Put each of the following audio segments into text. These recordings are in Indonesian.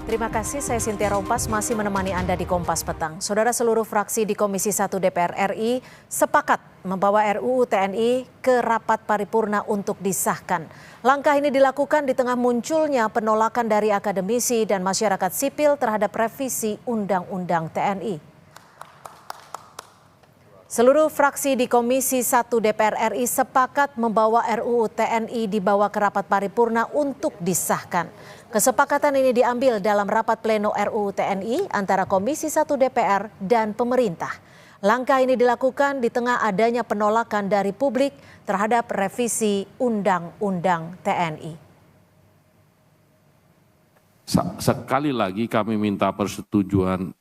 Terima kasih, saya Cynthia Rompas masih menemani Anda di Kompas Petang. Saudara, seluruh fraksi di Komisi 1 DPR RI sepakat membawa RUU TNI ke rapat paripurna untuk disahkan. Langkah ini dilakukan di tengah munculnya penolakan dari akademisi dan masyarakat sipil terhadap revisi Undang-Undang TNI. Seluruh fraksi di Komisi 1 DPR RI sepakat membawa RUU TNI dibawa ke rapat paripurna untuk disahkan. Kesepakatan ini diambil dalam rapat pleno RUU TNI antara Komisi 1 DPR dan pemerintah. Langkah ini dilakukan di tengah adanya penolakan dari publik terhadap revisi Undang-Undang TNI. Sekali lagi kami minta persetujuan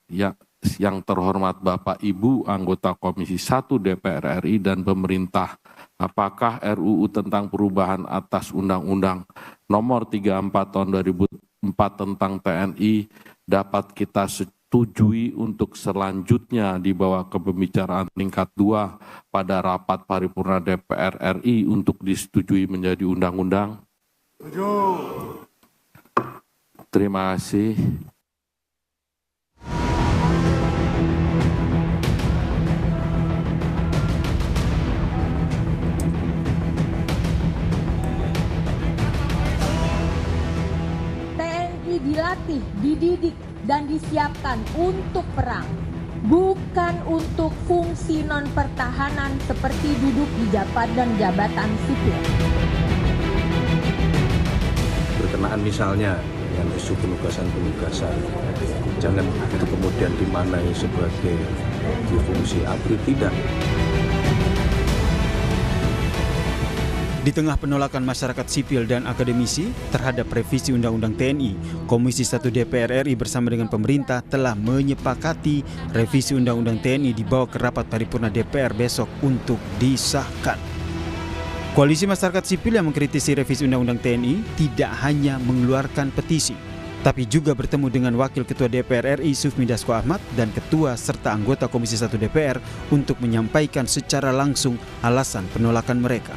yang terhormat Bapak Ibu anggota Komisi 1 DPR RI dan pemerintah, apakah RUU tentang perubahan atas Undang-Undang Nomor 34 Tahun 2004 tentang TNI dapat kita setujui untuk selanjutnya dibawa ke pembicaraan tingkat 2 pada rapat paripurna DPR RI untuk disetujui menjadi undang-undang? Terima kasih. Dilatih, dididik, dan disiapkan untuk perang, bukan untuk fungsi non-pertahanan seperti duduk di jabatan sipil. Berkenaan misalnya dengan isu penugasan, jangan itu kemudian dimaknai sebagai fungsi ABRI, tidak. Di tengah penolakan masyarakat sipil dan akademisi terhadap revisi Undang-Undang TNI, Komisi 1 DPR RI bersama dengan pemerintah telah menyepakati revisi Undang-Undang TNI dibawa ke rapat paripurna DPR besok untuk disahkan. Koalisi masyarakat sipil yang mengkritisi revisi Undang-Undang TNI tidak hanya mengeluarkan petisi, tapi juga bertemu dengan Wakil Ketua DPR RI Sufmi Dasko Ahmad dan Ketua serta anggota Komisi 1 DPR untuk menyampaikan secara langsung alasan penolakan mereka.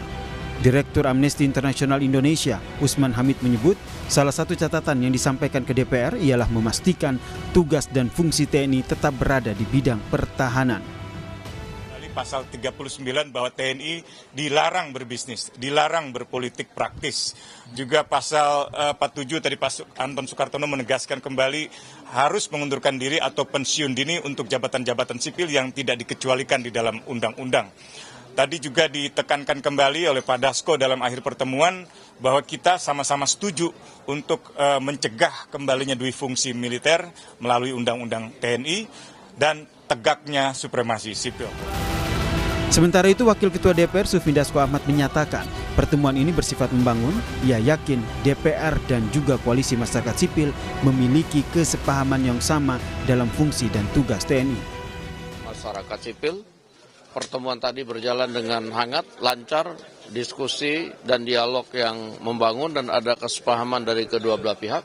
Direktur Amnesty International Indonesia, Usman Hamid menyebut, salah satu catatan yang disampaikan ke DPR ialah memastikan tugas dan fungsi TNI tetap berada di bidang pertahanan. Pasal 39 bahwa TNI dilarang berbisnis, dilarang berpolitik praktis. Juga pasal 47 tadi Pak Anton Soekartono menegaskan kembali harus mengundurkan diri atau pensiun dini untuk jabatan-jabatan sipil yang tidak dikecualikan di dalam undang-undang. Tadi juga ditekankan kembali oleh Pak Dasko dalam akhir pertemuan bahwa kita sama-sama setuju untuk mencegah kembalinya dui fungsi militer melalui Undang-Undang TNI dan tegaknya supremasi sipil. Sementara itu, Wakil Ketua DPR Sufmi Dasko Ahmad menyatakan pertemuan ini bersifat membangun. Ia yakin DPR dan juga koalisi masyarakat sipil memiliki kesepahaman yang sama dalam fungsi dan tugas TNI. Masyarakat sipil, pertemuan tadi berjalan dengan hangat, lancar, diskusi dan dialog yang membangun dan ada kesepahaman dari kedua belah pihak.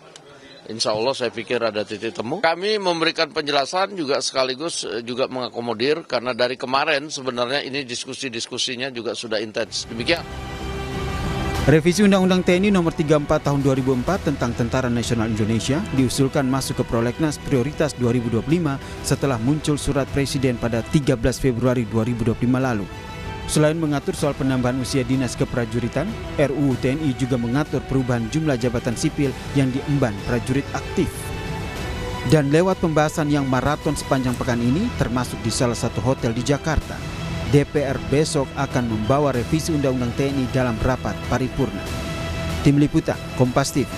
Insya Allah saya pikir ada titik temu. Kami memberikan penjelasan juga sekaligus juga mengakomodir karena dari kemarin sebenarnya ini diskusinya juga sudah intens. Demikian. Revisi Undang-Undang TNI Nomor 34 Tahun 2004 tentang Tentara Nasional Indonesia diusulkan masuk ke Prolegnas Prioritas 2025 setelah muncul surat Presiden pada 13 Februari 2025 lalu. Selain mengatur soal penambahan usia dinas keprajuritan, RUU TNI juga mengatur perubahan jumlah jabatan sipil yang diemban prajurit aktif. Dan lewat pembahasan yang maraton sepanjang pekan ini, termasuk di salah satu hotel di Jakarta, DPR besok akan membawa revisi Undang-Undang TNI dalam rapat paripurna. Tim Liputan, Kompas TV.